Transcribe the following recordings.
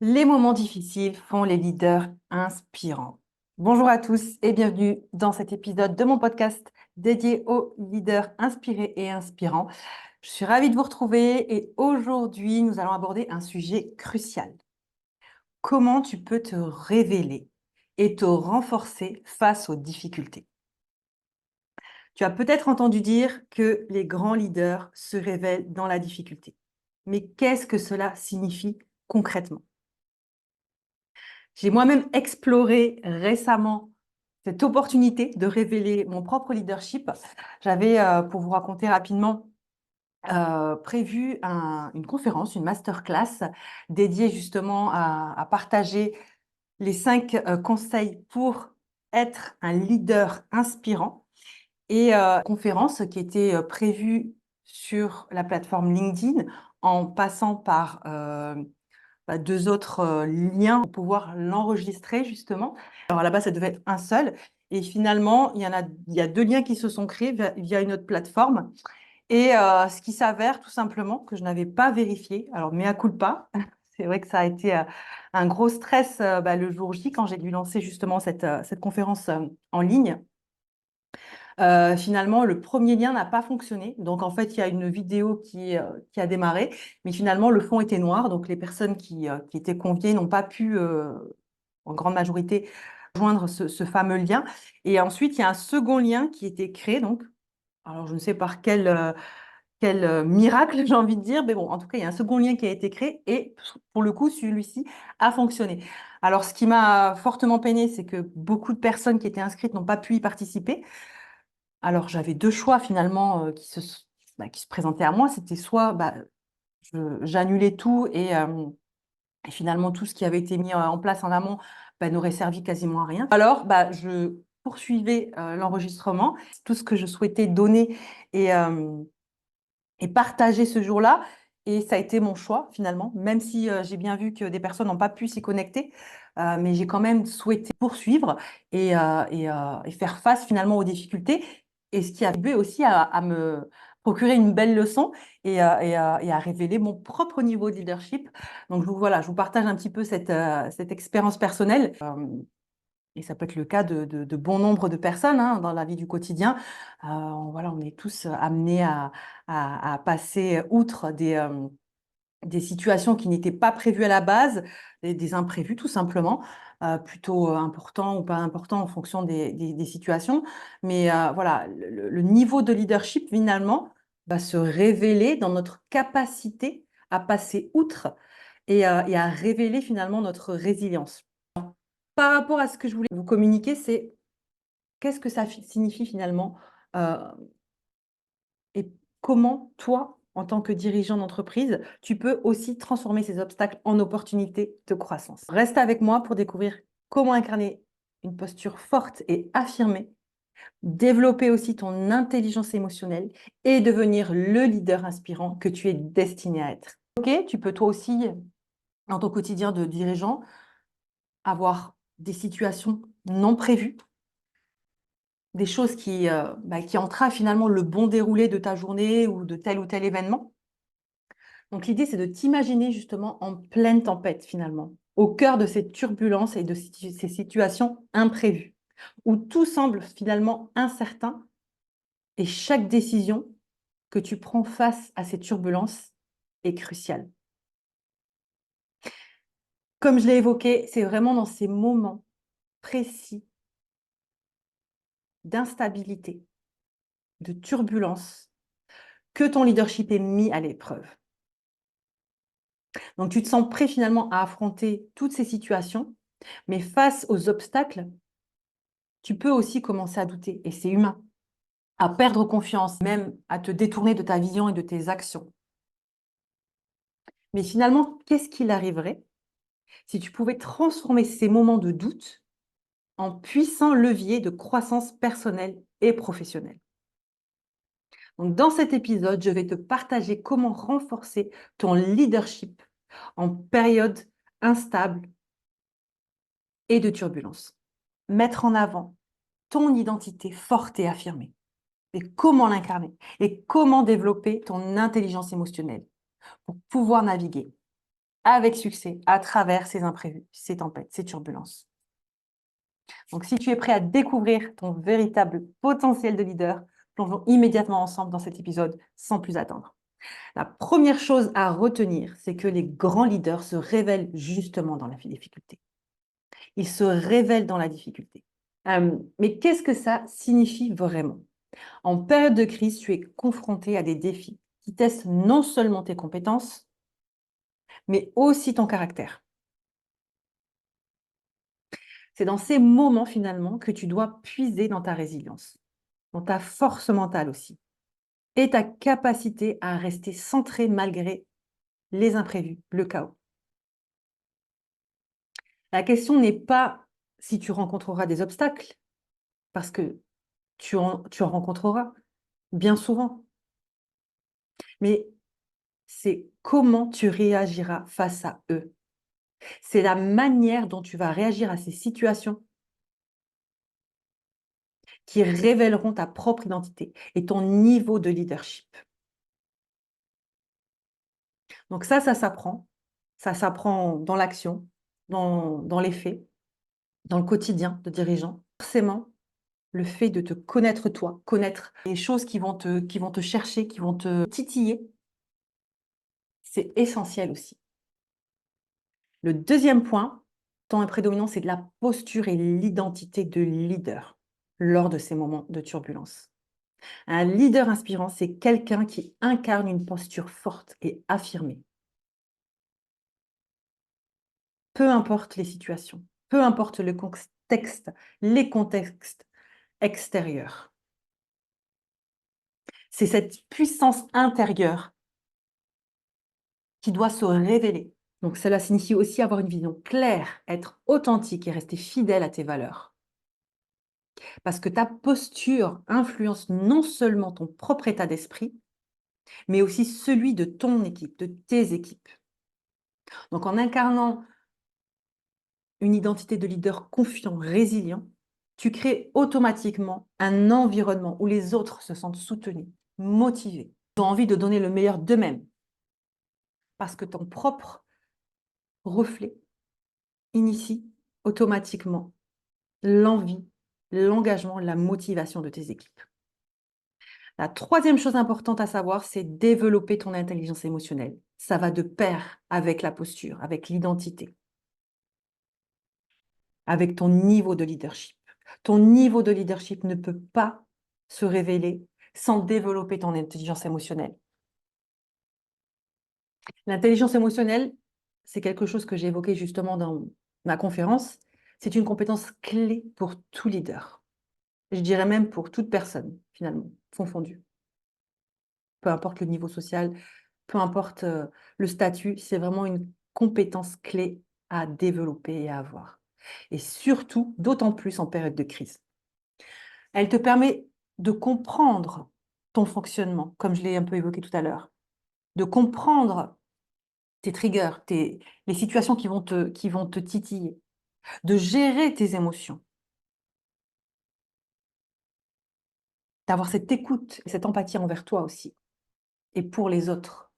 Les moments difficiles font les leaders inspirants. Bonjour à tous et bienvenue dans cet épisode de mon podcast dédié aux leaders inspirés et inspirants. Je suis ravie de vous retrouver et aujourd'hui, nous allons aborder un sujet crucial. Comment tu peux te révéler et te renforcer face aux difficultés? Tu as peut-être entendu dire que les grands leaders se révèlent dans la difficulté. Mais qu'est-ce que cela signifie concrètement? J'ai moi-même exploré récemment cette opportunité de révéler mon propre leadership. J'avais, pour vous raconter rapidement, prévu une conférence, une masterclass dédiée justement à partager les 5 conseils pour être un leader inspirant et conférence qui était, prévue sur la plateforme LinkedIn en passant par, 2 autres, liens pour pouvoir l'enregistrer justement. Alors à la base, ça devait être un seul et finalement, il y a 2 liens qui se sont créés via une autre plateforme et ce qui s'avère tout simplement que je n'avais pas vérifié. Alors mea culpa, c'est vrai que ça a été, un gros stress, le jour J quand j'ai dû lancer justement cette conférence, en ligne. Finalement, le premier lien n'a pas fonctionné. Donc, en fait, il y a une vidéo qui a démarré, mais finalement, le fond était noir. Donc, les personnes qui étaient conviées n'ont pas pu, en grande majorité, joindre ce fameux lien. Et ensuite, il y a un second lien qui était créé. Donc, alors, je ne sais par quel miracle, j'ai envie de dire, mais bon, en tout cas, il y a un second lien qui a été créé et pour le coup, celui-ci a fonctionné. Alors, ce qui m'a fortement peiné, c'est que beaucoup de personnes qui étaient inscrites n'ont pas pu y participer. Alors, j'avais 2 choix finalement, qui se présentaient à moi. C'était soit, j'annulais tout et finalement tout ce qui avait été mis, en place en amont, n'aurait servi quasiment à rien. Alors, je poursuivais, l'enregistrement. Tout ce que je souhaitais donner et hem et partager ce jour-là et ça a été mon choix finalement, même si, j'ai bien vu que des personnes n'ont pas pu s'y connecter, mais j'ai quand même souhaité poursuivre et faire face finalement aux difficultés et ce qui a contribué aussi à me procurer une belle leçon et à révéler mon propre niveau de leadership. Donc je vous partage un petit peu cette expérience personnelle, et ça peut être le cas de bon nombre de personnes, hein, dans la vie du quotidien. Voilà, on est tous amenés à passer outre des situations qui n'étaient pas prévues à la base, des imprévus tout simplement, plutôt importants ou pas importants en fonction des situations. Mais voilà, le niveau de leadership finalement va se révéler dans notre capacité à passer outre et à révéler finalement notre résilience. Par rapport à ce que je voulais vous communiquer, c'est qu'est-ce que ça signifie finalement, heu et comment toi, en tant que dirigeant d'entreprise, tu peux aussi transformer ces obstacles en opportunités de croissance. Reste avec moi pour découvrir comment incarner une posture forte et affirmée, développer aussi ton intelligence émotionnelle et devenir le leader inspirant que tu es destiné à être. OK, tu peux toi aussi, dans ton quotidien de dirigeant, avoir des situations non prévues. Des choses qui entravent finalement le bon déroulé de ta journée ou tel événement. Donc l'idée, c'est de t'imaginer justement en pleine tempête finalement, au cœur de ces turbulences et de ces situations imprévues, où tout semble finalement incertain et chaque décision que tu prends face à ces turbulences est cruciale. Comme je l'ai évoqué, c'est vraiment dans ces moments précis d'instabilité, de turbulence, que ton leadership est mis à l'épreuve. Donc, tu te sens prêt finalement à affronter toutes ces situations, mais face aux obstacles, tu peux aussi commencer à douter, et c'est humain, à perdre confiance, même à te détourner de ta vision et de tes actions. Mais finalement, qu'est-ce qu'il arriverait si tu pouvais transformer ces moments de doute en puissants leviers de croissance personnelle et professionnelle? Donc, dans cet épisode, je vais te partager comment renforcer ton leadership en période instable et de turbulence. Mettre en avant ton identité forte et affirmée. Et comment l'incarner et comment développer ton intelligence émotionnelle pour pouvoir naviguer. avec succès à travers ces imprévus, ces tempêtes, ces turbulences. Donc, si tu es prêt à découvrir ton véritable potentiel de leader, plongeons immédiatement ensemble dans cet épisode sans plus attendre. La première chose à retenir, c'est que les grands leaders se révèlent justement dans la difficulté. Ils se révèlent dans la difficulté. Mais qu'est-ce que ça signifie vraiment? En période de crise, tu es confronté à des défis qui testent non seulement tes compétences, mais aussi ton caractère. C'est dans ces moments finalement que tu dois puiser dans ta résilience, dans ta force mentale aussi, et ta capacité à rester centré malgré les imprévus, le chaos. La question n'est pas si tu rencontreras des obstacles, parce que tu en rencontreras bien souvent, mais c'est comment tu réagiras face à eux. C'est la manière dont tu vas réagir à ces situations qui révéleront ta propre identité et ton niveau de leadership. Donc ça s'apprend. Ça s'apprend dans l'action, dans les faits, dans le quotidien de dirigeant. Forcément, le fait de te connaître toi, connaître les choses qui vont te chercher, qui vont te titiller, c'est essentiel aussi. Le deuxième point, temps prédominant, c'est de la posture et l'identité de leader lors de ces moments de turbulence. Un leader inspirant, c'est quelqu'un qui incarne une posture forte et affirmée. Peu importe les situations, peu importe le contexte, les contextes extérieurs. C'est cette puissance intérieure qui doit se révéler. Donc cela signifie aussi avoir une vision claire, être authentique et rester fidèle à tes valeurs. Parce que ta posture influence non seulement ton propre état d'esprit, mais aussi celui de ton équipe, de tes équipes. Donc en incarnant une identité de leader confiant, résilient, tu crées automatiquement un environnement où les autres se sentent soutenus, motivés, ont envie de donner le meilleur d'eux-mêmes. Parce que ton propre reflet initie automatiquement l'envie, l'engagement, la motivation de tes équipes. La troisième chose importante à savoir, c'est développer ton intelligence émotionnelle. Ça va de pair avec la posture, avec l'identité, avec ton niveau de leadership. Ton niveau de leadership ne peut pas se révéler sans développer ton intelligence émotionnelle. L'intelligence émotionnelle, c'est quelque chose que j'ai évoqué justement dans ma conférence. C'est une compétence clé pour tout leader. Je dirais même pour toute personne, finalement, confondue. Peu importe le niveau social, peu importe le statut, c'est vraiment une compétence clé à développer et à avoir. Et surtout, d'autant plus en période de crise. Elle te permet de comprendre ton fonctionnement, comme je l'ai un peu évoqué tout à l'heure, de comprendre tes triggers, les situations qui vont te titiller, de gérer tes émotions, d'avoir cette écoute et cette empathie envers toi aussi et pour les autres,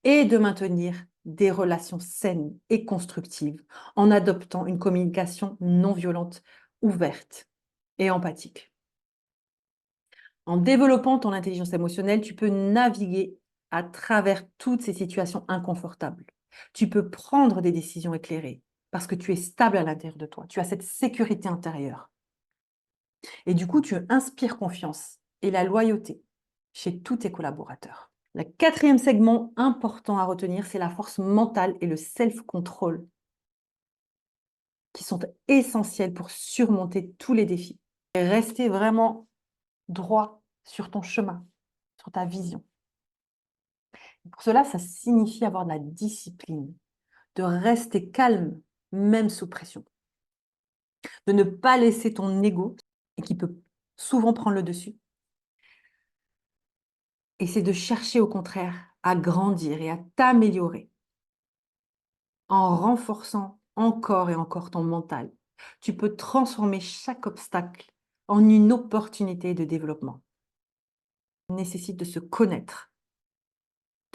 et de maintenir des relations saines et constructives en adoptant une communication non violente, ouverte et empathique. En développant ton intelligence émotionnelle, tu peux naviguer à travers toutes ces situations inconfortables. Tu peux prendre des décisions éclairées parce que tu es stable à l'intérieur de toi. Tu as cette sécurité intérieure. Et du coup, tu inspires confiance et la loyauté chez tous tes collaborateurs. Le quatrième segment important à retenir, c'est la force mentale et le self-control qui sont essentiels pour surmonter tous les défis et rester vraiment droit sur ton chemin, sur ta vision. Pour cela, ça signifie avoir de la discipline, de rester calme, même sous pression, de ne pas laisser ton ego, et qui peut souvent prendre le dessus, et c'est de chercher au contraire à grandir et à t'améliorer en renforçant encore et encore ton mental. Tu peux transformer chaque obstacle en une opportunité de développement. Il nécessite de se connaître,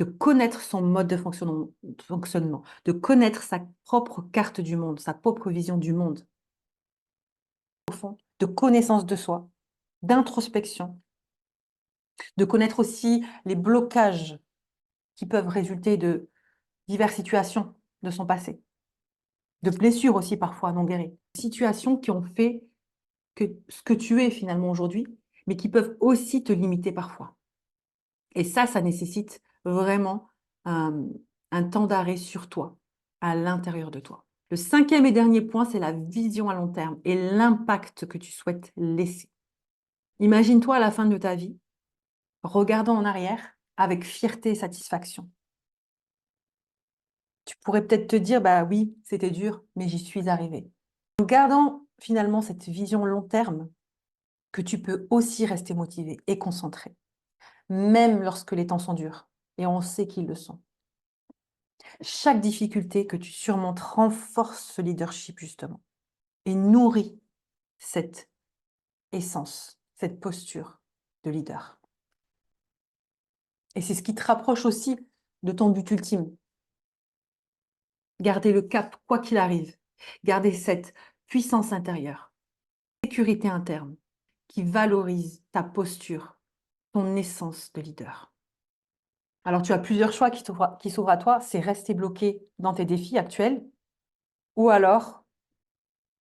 de connaître son mode de fonctionnement, de connaître sa propre carte du monde, sa propre vision du monde, au fond, de connaissance de soi, d'introspection, de connaître aussi les blocages qui peuvent résulter de diverses situations de son passé, de blessures aussi parfois non guéries, situations qui ont fait que ce que tu es finalement aujourd'hui, mais qui peuvent aussi te limiter parfois. Et ça nécessite vraiment un, un temps d'arrêt sur toi, à l'intérieur de toi. Le cinquième et dernier point, c'est la vision à long terme et l'impact que tu souhaites laisser. Imagine-toi à la fin de ta vie, regardant en arrière avec fierté et satisfaction. Tu pourrais peut-être te dire, bah oui, c'était dur, mais j'y suis arrivée. En gardant finalement cette vision long terme, que tu peux aussi rester motivé et concentré, même lorsque les temps sont durs, et on sait qu'ils le sont. Chaque difficulté que tu surmontes renforce ce leadership justement et nourrit cette essence, cette posture de leader. Et c'est ce qui te rapproche aussi de ton but ultime. Garder le cap, quoi qu'il arrive. Garder cette puissance intérieure, sécurité interne, qui valorise ta posture, ton essence de leader. Alors, tu as plusieurs choix qui s'ouvrent à toi. C'est rester bloqué dans tes défis actuels ou alors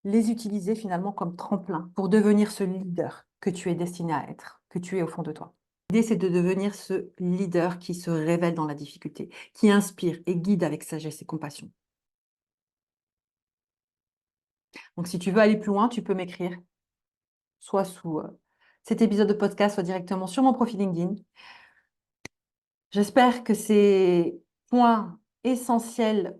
les utiliser finalement comme tremplin pour devenir ce leader que tu es destiné à être, que tu es au fond de toi. L'idée, c'est de devenir ce leader qui se révèle dans la difficulté, qui inspire et guide avec sagesse et compassion. Donc, si tu veux aller plus loin, tu peux m'écrire, soit sous cet épisode de podcast, soit directement sur mon profil LinkedIn. J'espère que ces points essentiels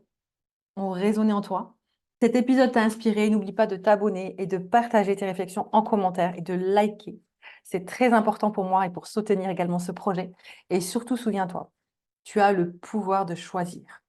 ont résonné en toi. Cet épisode t'a inspiré. N'oublie pas de t'abonner et de partager tes réflexions en commentaire et de liker. C'est très important pour moi et pour soutenir également ce projet. Et surtout, souviens-toi, tu as le pouvoir de choisir.